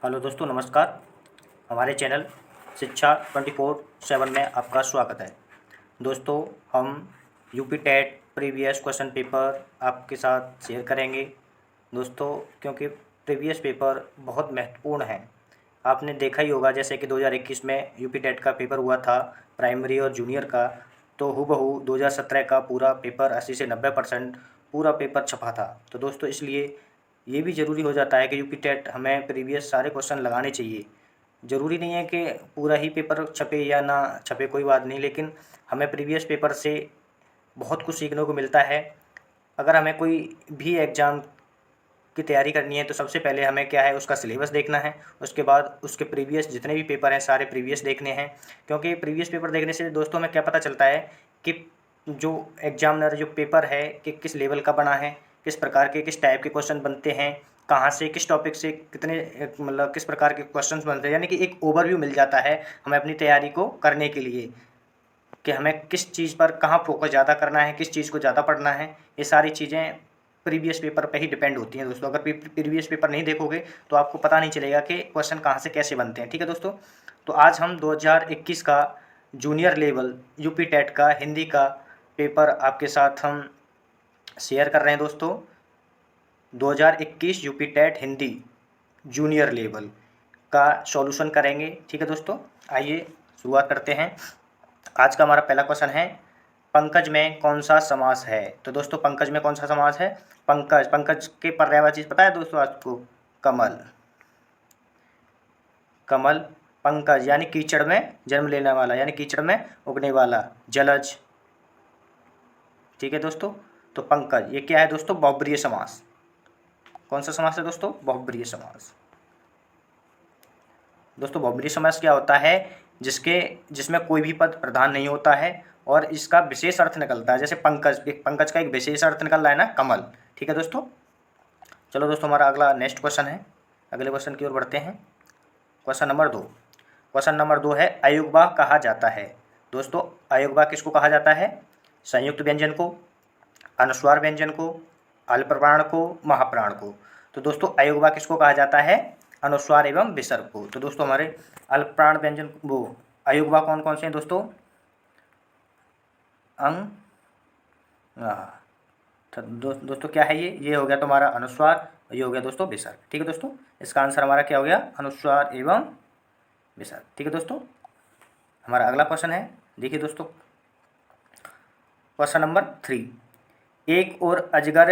Hello दोस्तों, नमस्कार। हमारे चैनल शिक्षा 24/7 में आपका स्वागत है। दोस्तों, हम UP TET previous question paper आपके साथ शेयर करेंगे। दोस्तों, क्योंकि प्रीवियस पेपर बहुत महत्वपूर्ण है। आपने देखा ही होगा जैसे कि 2021 में यूपी टेट का पेपर हुआ था, प्राइमरी और जूनियर का। तो हूबहू 2017 का पूरा पेपर 80 से 90% पूरा पेपर छपा था। तो दोस्तों, इसलिए ये भी ज़रूरी हो जाता है कि यूपी टेट हमें प्रीवियस सारे क्वेश्चन लगाने चाहिए। ज़रूरी नहीं है कि पूरा ही पेपर छपे या ना छपे, कोई बात नहीं, लेकिन हमें प्रीवियस पेपर से बहुत कुछ सीखने को मिलता है। अगर हमें कोई भी एग्ज़ाम की तैयारी करनी है तो सबसे पहले हमें क्या है, उसका सिलेबस देखना है। उसके बाद उसके प्रीवियस जितने भी पेपर हैं सारे प्रीवियस देखने हैं, क्योंकि प्रीवियस पेपर देखने से दोस्तों हमें क्या पता चलता है कि जो एग्जामिनर जो पेपर है कि किस लेवल का बना है, किस प्रकार के किस टाइप के क्वेश्चन बनते हैं, कहाँ से किस टॉपिक से कितने मतलब किस प्रकार के क्वेश्चन बनते हैं। यानी कि एक ओवरव्यू मिल जाता है हमें अपनी तैयारी को करने के लिए कि हमें किस चीज़ पर कहाँ फोकस ज़्यादा करना है, किस चीज़ को ज़्यादा पढ़ना है। ये सारी चीज़ें प्रीवियस पेपर पे ही डिपेंड होती हैं दोस्तों। अगर प्रीवियस पेपर नहीं देखोगे तो आपको पता नहीं चलेगा कि क्वेश्चन कहाँ से कैसे बनते हैं। ठीक है दोस्तों, तो आज हम 2021 का जूनियर लेवल यूपी टेट का हिंदी का पेपर आपके साथ हम शेयर कर रहे हैं दोस्तों। 2021 UP TET Hindi junior level का सॉल्यूशन करेंगे। ठीक है दोस्तों, आइए शुरुआत करते हैं। आज का हमारा पहला क्वेश्चन है, पंकज में कौन सा समास है। तो दोस्तों, पंकज में कौन सा समास है? पंकज, पंकज के पर्यायवाची चीज पता है दोस्तों आपको? कमल। कमल, पंकज यानी कीचड़ में जन्म लेने वाला, यानी कीचड़ में उगने वाला, जलज। ठीक है दोस्तों, तो पंकज ये क्या है दोस्तों? बहुब्रीहि समास। कौन सा समास है दोस्तों? बहुब्रीहि समास। दोस्तों, बहुब्रीहि समास क्या होता है? जिसमें कोई भी पद प्रधान नहीं होता है और इसका विशेष अर्थ निकलता है। जैसे पंकज, पंकज का एक विशेष अर्थ निकल रहा है ना, कमल। ठीक है दोस्तों, चलो दोस्तों, हमारा अगला नेक्स्ट क्वेश्चन है। अगले क्वेश्चन की ओर बढ़ते हैं। Question number 2। क्वेश्चन नंबर 2 है, अयुग्मा कहा जाता है। दोस्तों, अयुग्मा किसको कहा जाता है? संयुक्त व्यंजन को, अनुस्वार व्यंजन को, अल्पप्राण को, महाप्राण को। तो दोस्तों, अयुग्मा किसको कहा जाता है? अनुस्वार एवं विसर्ग को। तो दोस्तों, हमारे अल्पप्राण व्यंजन वो अयुग्मा कौन कौन से हैं दोस्तों? अंग तो दोस्तों क्या है ये हो गया तुम्हारा अनुस्वार, ये हो गया दोस्तों विसर्ग। ठीक है दोस्तों, इसका आंसर हमारा क्या हो गया? अनुस्वार एवं विसर्ग। ठीक है दोस्तों, हमारा अगला क्वेश्चन है, देखिए दोस्तों, क्वेश्चन नंबर 3। एक और अजगर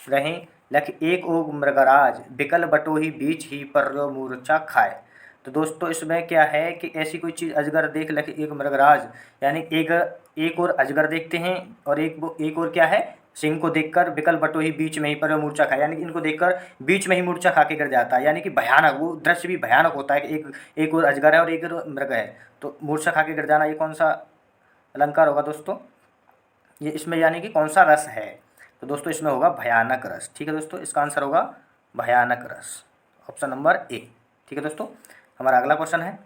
रहे लख एक ओग मृगराज, बिकल बटोही बीच ही पर मूर्छा खाए। तो दोस्तों, इसमें क्या है कि ऐसी कोई चीज़, अजगर देख लख एक मृगराज, यानी एक और अजगर देखते हैं और एक और क्या है, सिंह को देखकर बिकल बटोही बीच में ही पर मूर्छा खाए, यानी कि इनको देखकर बीच में ही मूर्छा खा के गिर जाता है। यानी कि भयानक, वो दृश्य भी भयानक होता है कि एक और अजगर है और एक और मृग है, तो मूर्छा खा के गिर जाना, ये कौन सा अलंकार होगा दोस्तों? ये इसमें यानी कि कौन सा रस है? तो दोस्तों, इसमें होगा भयानक रस। ठीक है दोस्तों, इसका आंसर होगा भयानक रस, ऑप्शन नंबर ए। ठीक है दोस्तों, हमारा अगला क्वेश्चन है,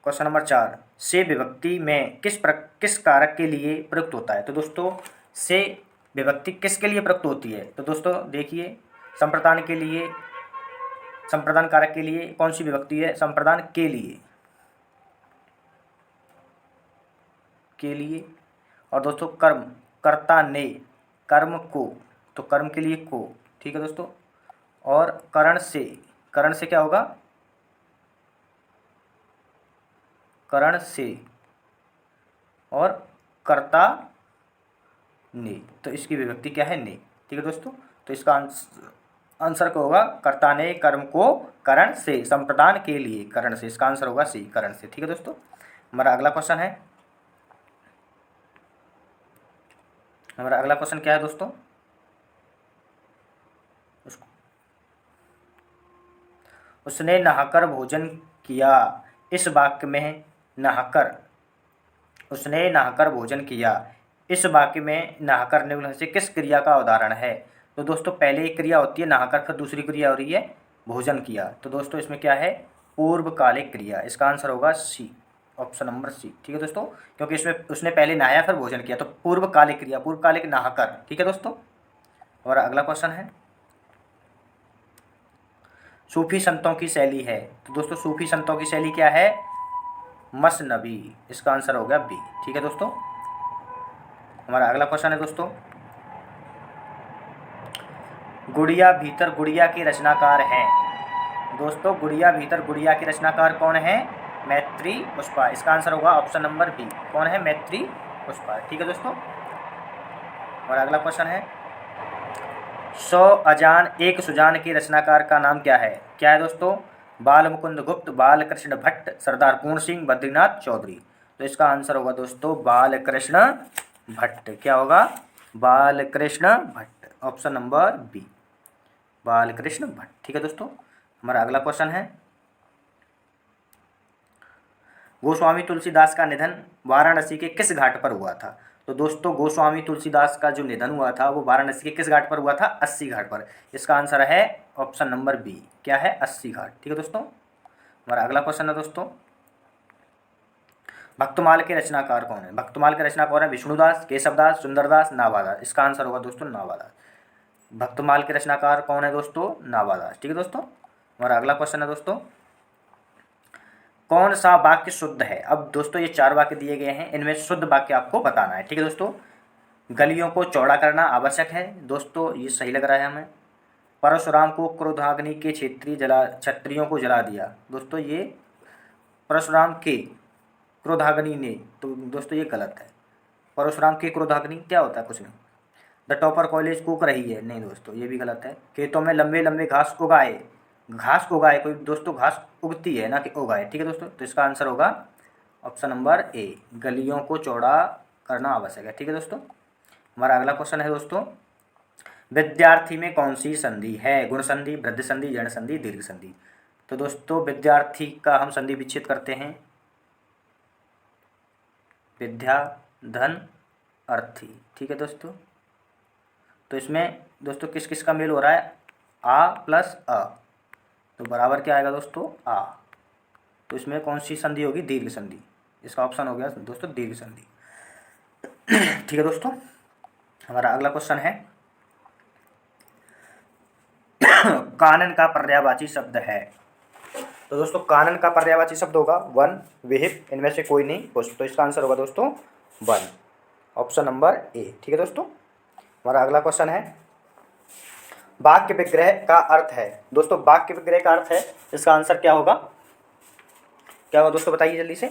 क्वेश्चन नंबर 4। से विभक्ति में किस कारक के लिए प्रयुक्त होता है? तो दोस्तों, से विभक्ति किसके लिए प्रयुक्त होती है? तो दोस्तों देखिए, संप्रदान के लिए, संप्रदान कारक के लिए कौन सी विभक्ति है? संप्रदान के लिए। और दोस्तों, कर्म, कर्ता ने, कर्म को, तो कर्म के लिए को। ठीक है दोस्तों, और करण से क्या होगा? करण से, और कर्ता ने, तो इसकी विभक्ति क्या है? ने। ठीक है दोस्तों, तो इसका आंसर क्या होगा? कर्ता ने कर्म को करण से, संप्रदान के लिए करण से, इसका आंसर होगा सी, करण से। ठीक है दोस्तों, हमारा अगला क्वेश्चन है, हमारा अगला क्वेश्चन क्या है दोस्तों? उसने नहाकर भोजन किया। इस वाक्य में नहाकर, उसने नहाकर भोजन किया, इस वाक्य में नहाकर निम्न से किस क्रिया का उदाहरण है? तो दोस्तों, पहले एक क्रिया होती है नहाकर, फिर दूसरी क्रिया हो रही है भोजन किया। तो दोस्तों, इसमें क्या है? पूर्वकालिक क्रिया। इसका आंसर होगा सी, ऑप्शन नंबर सी। ठीक है दोस्तों, क्योंकि इसमें उसने पहले नहाया फिर भोजन किया, तो पूर्वकालिक क्रिया, पूर्वकालिक नहाकर। ठीक है दोस्तों, हमारा अगला क्वेश्चन है, सूफी संतों की शैली है। तो दोस्तों सूफी संतों की शैली क्या है? मसनबी। इसका आंसर हो गया बी। ठीक है दोस्तों। हमारा अगला क्वेश्चन है दोस्तों, गुड़िया भीतर गुड़िया के रचनाकार हैं। दोस्तों गुड़िया भीतर गुड़िया के रचनाकार कौन है? मैत्री पुष्पा। इसका आंसर होगा ऑप्शन नंबर बी। कौन है? मैत्री पुष्पा। ठीक है दोस्तों। हमारा अगला क्वेश्चन है, सौ अजान एक सुजान के रचनाकार का नाम क्या है? क्या है दोस्तों? बाल मुकुंद गुप्त, बाल कृष्ण भट्ट, सरदार पूर्ण सिंह, बद्रीनाथ चौधरी। तो इसका आंसर होगा दोस्तों बाल कृष्ण भट्ट। क्या होगा? Bal Krishna Bhatt. Option number B, Bal Krishna Bhatt. ठीक है दोस्तों। हमारा अगला क्वेश्चन है, गोस्वामी तुलसीदास का निधन वाराणसी के किस घाट पर हुआ था? तो दोस्तों गोस्वामी तुलसीदास का जो निधन हुआ था वो वाराणसी के किस घाट पर हुआ था? अस्सी घाट पर। इसका आंसर है ऑप्शन नंबर बी। क्या है? अस्सी घाट। ठीक है दोस्तों। हमारा अगला क्वेश्चन है दोस्तों, भक्तमाल के रचनाकार कौन है? भक्तमाल के रचनाकार है विष्णुदास, केशवदास, सुंदरदास, नाभादास। इसका आंसर होगा दोस्तों नाभादास। भक्तमाल के रचनाकार कौन है दोस्तों? नाभादास। ठीक है दोस्तों। हमारा अगला क्वेश्चन है दोस्तों, कौन सा वाक्य शुद्ध है? अब दोस्तों ये चार वाक्य दिए गए हैं, इनमें शुद्ध वाक्य आपको बताना है। ठीक है दोस्तों। गलियों को चौड़ा करना आवश्यक है। दोस्तों ये सही लग रहा है हमें। परशुराम को क्रोधाग्नि के क्षत्रियों को जला दिया। दोस्तों ये परशुराम के क्रोधाग्नि ने, तो दोस्तों ये गलत है। परशुराम के क्रोधाग्नि क्या होता है? कुछ नहीं। द टॉपर कॉलेज कूक रही है, नहीं दोस्तों ये भी गलत है। खेतों में लंबे लंबे घास उगाए, घास उगाए, कोई दोस्तों घास उगती है ना कि उगाए। ठीक है दोस्तों। तो इसका आंसर होगा ऑप्शन नंबर ए, गलियों को चौड़ा करना आवश्यक है। ठीक है दोस्तों। हमारा अगला क्वेश्चन है दोस्तों, विद्यार्थी में कौन सी संधि है? गुण संधि, वृद्धि संधि, जड़ संधि, दीर्घ संधि। तो दोस्तों विद्यार्थी का हम संधि विच्छेद करते हैं, विद्या धन अर्थी। ठीक है दोस्तों। तो इसमें दोस्तों किस किस का मेल हो रहा है? आ प्लस अ, तो बराबर क्या आएगा दोस्तों? आ। तो इसमें कौन सी संधि होगी? दीर्घ संधि। इसका ऑप्शन हो गया दोस्तों दीर्घ संधि। ठीक है दोस्तों। हमारा अगला क्वेश्चन है, कानन का पर्यायवाची शब्द है। तो दोस्तों कानन का पर्यायवाची शब्द होगा वन, विहिप, इनमें से कोई नहीं। तो इसका आंसर होगा दोस्तों वन, ऑप्शन नंबर ए। ठीक है दोस्तों। हमारा अगला क्वेश्चन है, वाक्य विग्रह का अर्थ है। दोस्तों वाक्य विग्रह का अर्थ है, इसका आंसर क्या होगा? क्या होगा दोस्तों बताइए जल्दी से।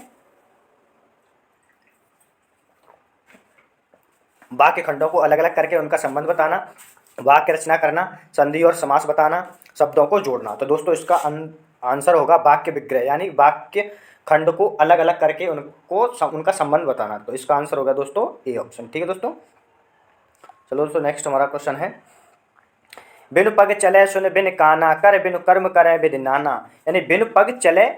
वाक्य खंडों को अलग अलग करके उनका संबंध बताना, वाक्य रचना करना, संधि और समास बताना, शब्दों को जोड़ना। तो दोस्तों इसका आंसर होगा वाक्य विग्रह, यानी वाक्य खंड को अलग अलग करके उनका संबंध बताना। तो इसका आंसर होगा दोस्तों ए ऑप्शन। ठीक है दोस्तों। चलो दोस्तों नेक्स्ट हमारा क्वेश्चन है, बिनु पग चले सुन बिन काना, कर बिनु कर्म करे बिन नाना। यानी बिनु पग चले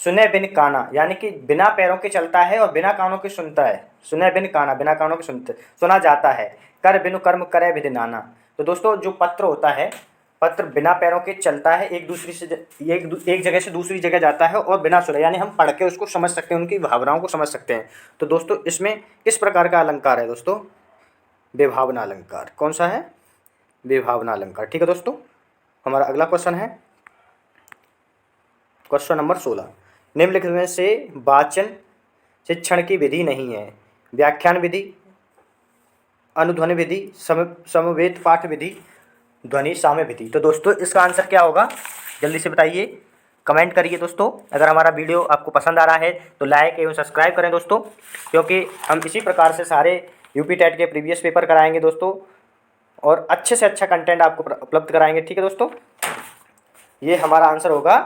सुने बिन काना, यानी कि बिना पैरों के चलता है और बिना कानों के सुनता है। सुने बिन काना, बिना कानों के सुना जाता है। कर बिनु कर्म करे बिन नाना। तो दोस्तों जो पत्र होता है, पत्र बिना पैरों के चलता है, एक जगह से दूसरी जगह जाता है और बिना सुने, यानी हम पढ़ के उसको समझ सकते हैं, उनकी भावनाओं को समझ सकते हैं। तो दोस्तों इसमें किस प्रकार का अलंकार है दोस्तों? विभावना अलंकार। कौन सा है? विभावना अलंकार। ठीक है दोस्तों। हमारा अगला क्वेश्चन है क्वेश्चन नंबर 16, निम्नलिखित में से वाचन शिक्षण की विधि नहीं है? व्याख्यान विधि, अनुध्वनि विधि, समवेत पाठ विधि, ध्वनि साम्य विधि। तो दोस्तों इसका आंसर क्या होगा? जल्दी से बताइए, कमेंट करिए दोस्तों। अगर हमारा वीडियो आपको पसंद आ रहा है तो लाइक एवं सब्सक्राइब करें दोस्तों, क्योंकि हम इसी प्रकार से सारे यूपी टेट के प्रीवियस पेपर कराएंगे दोस्तों, और अच्छे से अच्छा कंटेंट आपको उपलब्ध कराएंगे। ठीक है दोस्तों। ये हमारा आंसर होगा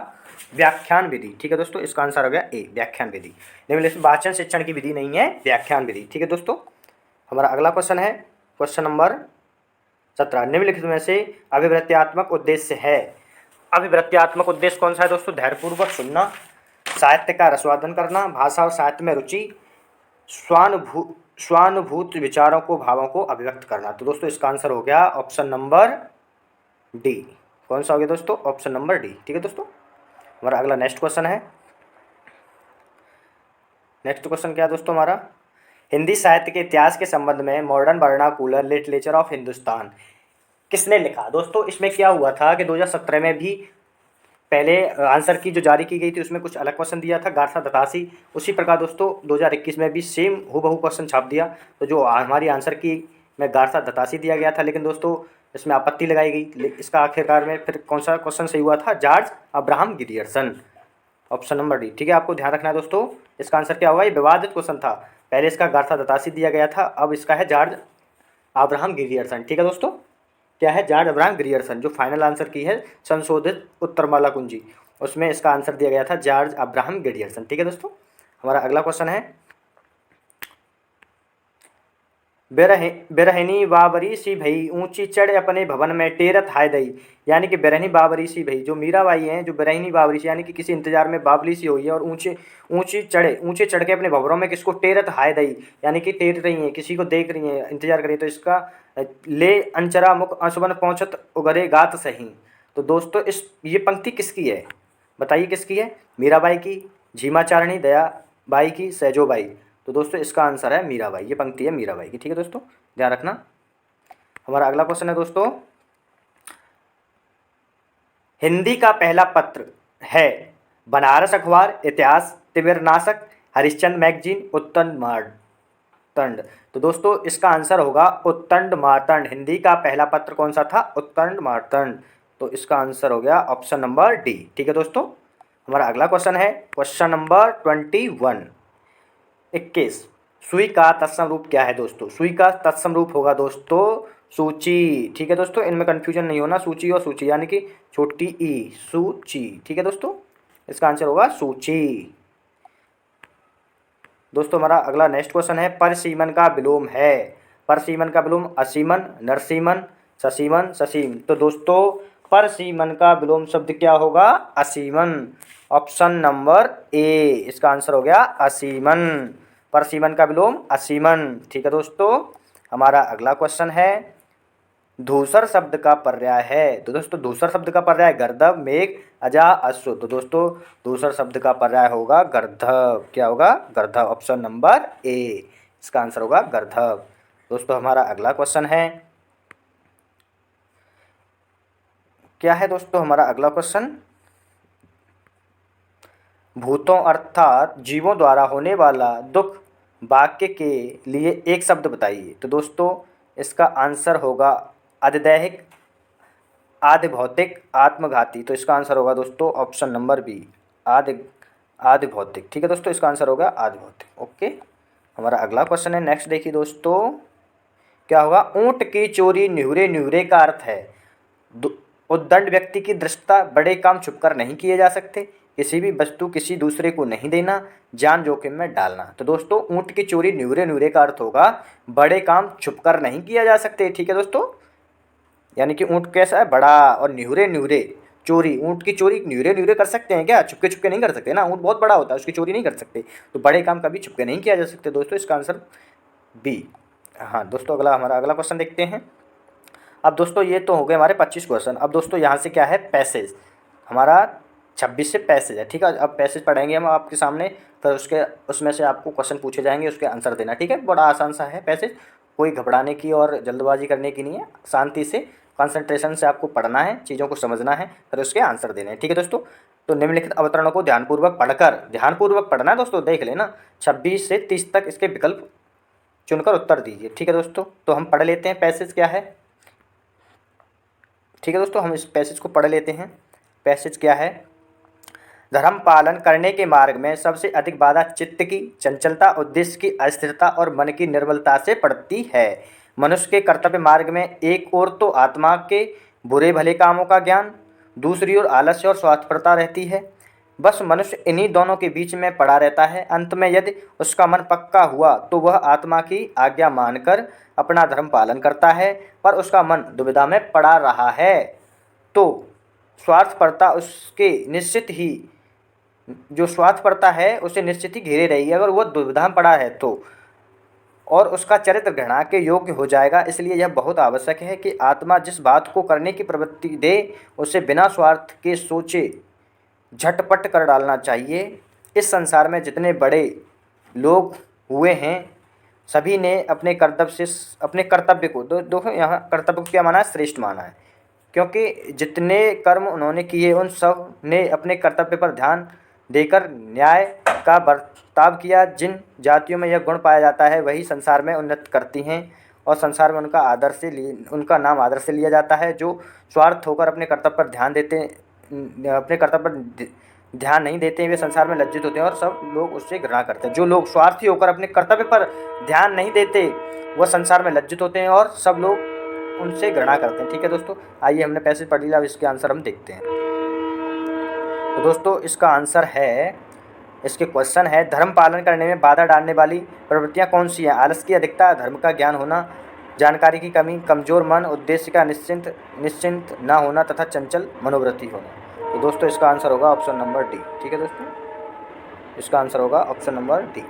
व्याख्यान विधि। ठीक है दोस्तों। इसका आंसर हो गया ए, व्याख्यान विधि। निम्नलिखित में वाचन शिक्षण की विधि नहीं है, व्याख्यान विधि। ठीक है दोस्तों। हमारा अगला क्वेश्चन है क्वेश्चन नंबर 17, निम्नलिखित में से अभिवृत्त्यात्मक उद्देश्य है। अभिवृत्त्यात्मक उद्देश्य कौन सा है दोस्तों? धैर्यपूर्वक सुनना, साहित्य का रसवादन करना, भाषा और साहित्य में रुचि, स्वानुभूत विचारों को, भावों को अभिव्यक्त करना। तो दोस्तों इसका आंसर हो गया ऑप्शन नंबर डी। कौन सा हो गया दोस्तों? Option number D. ठीक है दोस्तों। हमारा अगला नेक्स्ट क्वेश्चन है, नेक्स्ट क्वेश्चन क्या है दोस्तों हमारा, हिंदी साहित्य के इतिहास के संबंध में modern vernacular literature of Hindustan किसने लिखा? दोस्तों इसमें क्या हुआ था कि 2017 में भी पहले आंसर की जो जारी की गई थी उसमें कुछ अलग क्वेश्चन दिया था गारसा दतासी, उसी प्रकार दोस्तों 2021 में भी सेम हूबहू क्वेश्चन छाप दिया। तो जो हमारी आंसर की में गारसा दतासी दिया गया था, लेकिन दोस्तों इसमें आपत्ति लगाई गई। इसका आखिरकार में फिर कौन सा क्वेश्चन सही हुआ था? George Abraham Grierson, option number D. ठीक है, आपको ध्यान रखना है दोस्तों, इसका आंसर क्या होगा? ये विवादित क्वेश्चन था। पहले इसका गारसा दतासी दिया गया था, अब इसका है जॉर्ज अब्राहम ग्रियर्सन। ठीक है दोस्तों, क्या है? George Abraham Grierson. जो फाइनल आंसर की है संशोधित उत्तरमाला कुंजी, उसमें इसका आंसर दिया गया था जॉर्ज अब्राहम ग्रियर्सन। ठीक है दोस्तों, हमारा अगला क्वेश्चन है, बेरहनी बाबरी सी भई ऊंची चढ़ अपने भवन में टेरत हाय दई। यानी कि बेरहनी बाबरी सी भई, जो मीराबाई हैं, जो बेरहनी बाबरी सी यानी कि किसी इंतजार में बाबली सी हुई है और ऊंचे चढ़ के अपने भवरों में किसको टेरत हाय दई, यानी कि टेर रही हैं, किसी को देख रही हैं, इंतजार कर रही हैं। तो इसका ले अंचरा मुख अंशुमन पहुँचत उगरे गात सही। तो दोस्तों इस ये पंक्ति किसकी है? बताइए किसकी है? मीराबाई की, झीमाचारणी दयाबाई की, सैजोबाई। तो दोस्तों इसका आंसर है मीराबाई, ये पंक्ति है मीराबाई की। ठीक है दोस्तों, ध्यान रखना। हमारा अगला क्वेश्चन है दोस्तों, हिंदी का पहला पत्र है बनारस अखबार, इतिहास, तिमिरनाशक, हरिश्चंद्र मैगजीन, उत्तंड मार्तंड। तो दोस्तों इसका आंसर होगा उत्तंड मार्तंड। हिंदी का पहला पत्र कौन सा था? उत्तंड मार्तंड। तो इसका आंसर हो गया ऑप्शन नंबर डी। ठीक है दोस्तों, हमारा अगला क्वेश्चन है क्वेश्चन नंबर 21। सुई का तत्सम रूप क्या है दोस्तों? सुई का तत्सम रूप होगा दोस्तों सूची। ठीक है दोस्तों, इनमें कंफ्यूजन नहीं होना, सूची और सूची यानी कि छोटी ई, सूची। ठीक है दोस्तों, इसका आंसर होगा सूची। दोस्तों हमारा अगला नेक्स्ट क्वेश्चन है, परसीमन का विलोम है। परसीमन का विलोम असीमन, नरसीमन, ससीमन, ससीम। तो दोस्तों परसीमन का विलोम शब्द क्या होगा? असीमन, ऑप्शन नंबर ए। इसका आंसर हो गया असीमन। परसीमन का विलोम असीमन। ठीक है दोस्तों, हमारा अगला क्वेश्चन है, धूसर शब्द का पर्याय है। तो दोस्तों धूसर शब्द का पर्याय गर्दभ, मेघ, अजा, अश्व। तो दोस्तों धूसर शब्द का पर्याय होगा गर्दभ। क्या होगा? गर्दभ, ऑप्शन नंबर ए। इसका आंसर होगा गर्दभ। दोस्तों हमारा अगला क्वेश्चन है, क्या है दोस्तों हमारा अगला क्वेश्चन? भूतों अर्थात जीवों द्वारा होने वाला दुख वाक्य के लिए एक शब्द बताइए। तो दोस्तों इसका आंसर होगा अधिदैहिक, आदि भौतिक, आत्मघाती। तो इसका आंसर होगा दोस्तों ऑप्शन नंबर बी, आदि भौतिक। ठीक है दोस्तों, इसका आंसर होगा आदि भौतिक। ओके, हमारा अगला क्वेश्चन है, नेक्स्ट देखिए दोस्तों, क्या होगा? ऊंट की चोरी न्यूरे न्यूरे का अर्थ है उद्दंड व्यक्ति की दृष्टता, बड़े काम छुपकर नहीं किए जा सकते, किसी भी वस्तु किसी दूसरे को नहीं देना, जान जोखिम में डालना। तो दोस्तों ऊंट की चोरी न्यूरे न्यूरे का अर्थ होगा बड़े काम छुपकर नहीं किया जा सकते। ठीक है दोस्तों, यानी कि ऊंट कैसा है? बड़ा, और न्यूरे न्यूरे चोरी, ऊंट की चोरी न्यूरे न्यूरे कर सकते हैं क्या? छुपके छुपके नहीं कर सकते ना, ऊंट बहुत बड़ा होता है, उसकी चोरी नहीं कर सकते। तो बड़े काम कभी छुपके नहीं किया जा सकते दोस्तों, इसका आंसर बी। हाँ दोस्तों, हमारा अगला क्वेश्चन देखते हैं। अब दोस्तों ये तो हो गए हमारे 25 क्वेश्चन। अब दोस्तों यहाँ से क्या है? पैसेज, हमारा 26 से पैसेज है। ठीक है, अब पैसेज पढ़ेंगे हम आपके सामने, फिर उसमें से आपको क्वेश्चन पूछे जाएंगे, उसके आंसर देना। ठीक है, बड़ा आसान सा है पैसेज, कोई घबराने की और जल्दबाजी करने की नहीं है, शांति से कंसंट्रेशन से आपको पढ़ना है, चीज़ों को समझना है, फिर उसके आंसर देने हैं। ठीक है दोस्तों, तो निम्नलिखित अवतरणों को ध्यानपूर्वक पढ़ना है दोस्तों, देख लेना। 26 से 30 तक इसके विकल्प चुनकर उत्तर दीजिए। ठीक है दोस्तों, तो हम पढ़ लेते हैं पैसेज क्या है। ठीक है दोस्तों, हम इस पैसेज को पढ़ लेते हैं। पैसेज क्या है? धर्म पालन करने के मार्ग में सबसे अधिक बाधा चित्त की चंचलता, उद्देश्य की अस्थिरता और मन की निर्बलता से पड़ती है। मनुष्य के कर्तव्य मार्ग में एक ओर तो आत्मा के बुरे भले कामों का ज्ञान, दूसरी ओर आलस्य और स्वार्थपरता रहती है। बस मनुष्य इन्हीं दोनों के बीच में पड़ा रहता है। अंत में यदि उसका मन पक्का हुआ तो वह आत्मा की आज्ञा मानकर अपना धर्म पालन करता है, पर उसका मन दुविधा में पड़ा रहा है तो स्वार्थपरता उसके निश्चित ही जो स्वार्थपरता है उसे निश्चित ही घेरे रहेगी, अगर वह दुविधा में पड़ा है तो, और उसका चरित्र घृणा के योग्य हो जाएगा। इसलिए यह बहुत आवश्यक है कि आत्मा जिस बात को करने की प्रवृत्ति दे उसे बिना स्वार्थ के सोचे झटपट कर डालना चाहिए। इस संसार में जितने बड़े लोग हुए हैं सभी ने अपने कर्तव्य को यहाँ कर्तव्य को क्या माना है? श्रेष्ठ माना है। क्योंकि जितने कर्म उन्होंने किए उन सब ने अपने कर्तव्य पर ध्यान देकर न्याय का बर्ताव किया। जिन जातियों में यह गुण पाया जाता है वही संसार में उन्नति करती हैं और संसार में उनका नाम आदर से लिया जाता है। जो स्वार्थ होकर अपने कर्तव्य पर ध्यान नहीं देते वे संसार में लज्जित होते हैं और सब लोग उससे घृणा करते हैं। जो लोग स्वार्थी होकर अपने कर्तव्य पर ध्यान नहीं देते वह संसार में लज्जित होते हैं और सब लोग उनसे घृणा करते हैं। ठीक है दोस्तों, आइए हमने पैसेज पढ़ लिया, अब इसके आंसर हम देखते हैं। तो दोस्तों इसका आंसर है, इसके क्वेश्चन है, धर्म पालन करने में बाधा डालने वाली प्रवृत्तियाँ कौन सी हैं? आलस की अधिकता, धर्म का ज्ञान होना, जानकारी की कमी, कमजोर मन, उद्देश्य का निश्चिंत न होना तथा चंचल मनोवृत्ति होना। तो दोस्तों इसका आंसर होगा ऑप्शन नंबर डी। ठीक है दोस्तों, इसका आंसर होगा ऑप्शन नंबर डी।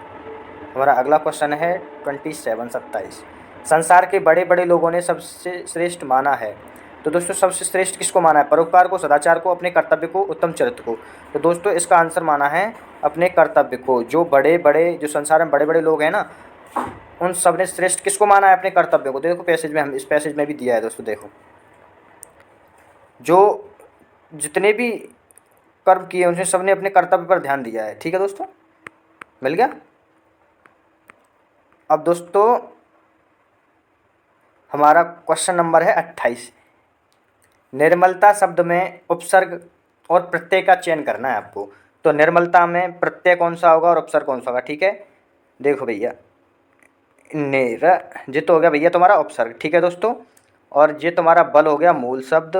हमारा अगला क्वेश्चन है 27 संसार के बड़े बड़े लोगों ने सबसे श्रेष्ठ माना है। तो दोस्तों सबसे श्रेष्ठ किसको माना है? परोपकार को, सदाचार को, अपने कर्तव्य को, उत्तम चरित्र को। तो दोस्तों इसका आंसर माना है अपने कर्तव्य को। जो संसार में बड़े बड़े लोग हैं ना, उन सब ने श्रेष्ठ किसको माना है? अपने कर्तव्य को। देखो पैसेज में, हम इस पैसेज में भी दिया है दोस्तों, देखो जो जितने भी कर्म किए उनसे सब ने अपने कर्तव्य पर ध्यान दिया है। ठीक है दोस्तों, मिल गया। अब दोस्तों हमारा क्वेश्चन नंबर है 28। निर्मलता शब्द में उपसर्ग और प्रत्यय का चयन करना है आपको। तो निर्मलता में प्रत्यय कौन सा होगा और उपसर्ग कौन सा होगा? ठीक है, देखो भैया, ये तो हो गया भैया तुम्हारा उपसर्ग। ठीक है दोस्तों, और ये तुम्हारा बल हो गया मूल शब्द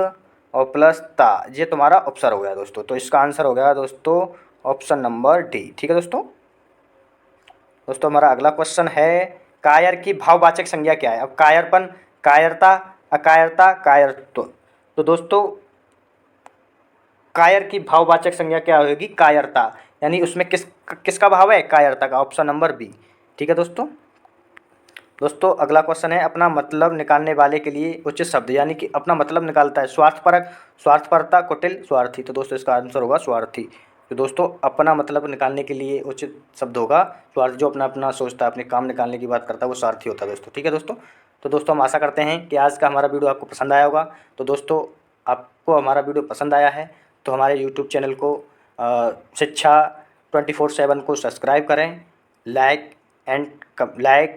और प्लस ता, ये तुम्हारा उपसर्ग हो गया दोस्तों। तो इसका आंसर हो गया दोस्तों ऑप्शन नंबर डी। ठीक है दोस्तों हमारा अगला क्वेश्चन है, कायर की भाववाचक संज्ञा क्या है? अब कायरपन, कायरता, अकायरता, कायरत्व। तो दोस्तों कायर की भाववाचक संज्ञा क्या होगी? कायरता, यानी उसमें किसका भाव है? कायरता का, ऑप्शन नंबर बी। ठीक है दोस्तों अगला क्वेश्चन है, अपना मतलब निकालने वाले के लिए उचित शब्द, यानी कि अपना मतलब निकालता है। स्वार्थपरक, स्वार्थपरता, कुटिल, स्वार्थी। तो दोस्तों इसका आंसर होगा स्वार्थी। तो दोस्तों अपना मतलब निकालने के लिए उचित शब्द होगा स्वार्थी। जो अपना सोचता है, अपने काम निकालने की बात करता है, वो स्वार्थी होता है दोस्तों। ठीक है तो दोस्तों हम आशा करते हैं कि आज का हमारा वीडियो आपको पसंद आया होगा। तो दोस्तों आपको हमारा वीडियो पसंद आया है तो हमारे यूट्यूब चैनल को शिक्षा 24/7 को सब्सक्राइब करें, लाइक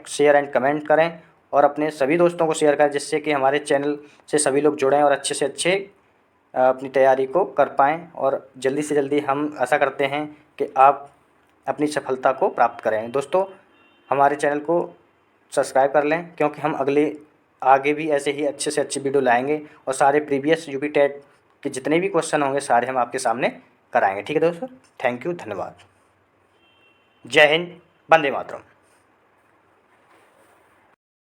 शेयर एंड कमेंट करें और अपने सभी दोस्तों को शेयर करें, जिससे कि हमारे चैनल से सभी लोग जुड़ें और अच्छे से अच्छे अपनी तैयारी को कर पाएँ। और जल्दी से जल्दी हम आशा करते हैं कि आप अपनी सफलता को प्राप्त करें। दोस्तों हमारे चैनल को सब्सक्राइब कर लें, क्योंकि हम आगे भी ऐसे ही अच्छे से अच्छी वीडियो लाएंगे और सारे प्रीवियस यूपी टेट के जितने भी क्वेश्चन होंगे सारे हम आपके सामने कराएंगे। ठीक है दोस्तों, थैंक यू, धन्यवाद, जय हिंद, वंदे मातरम।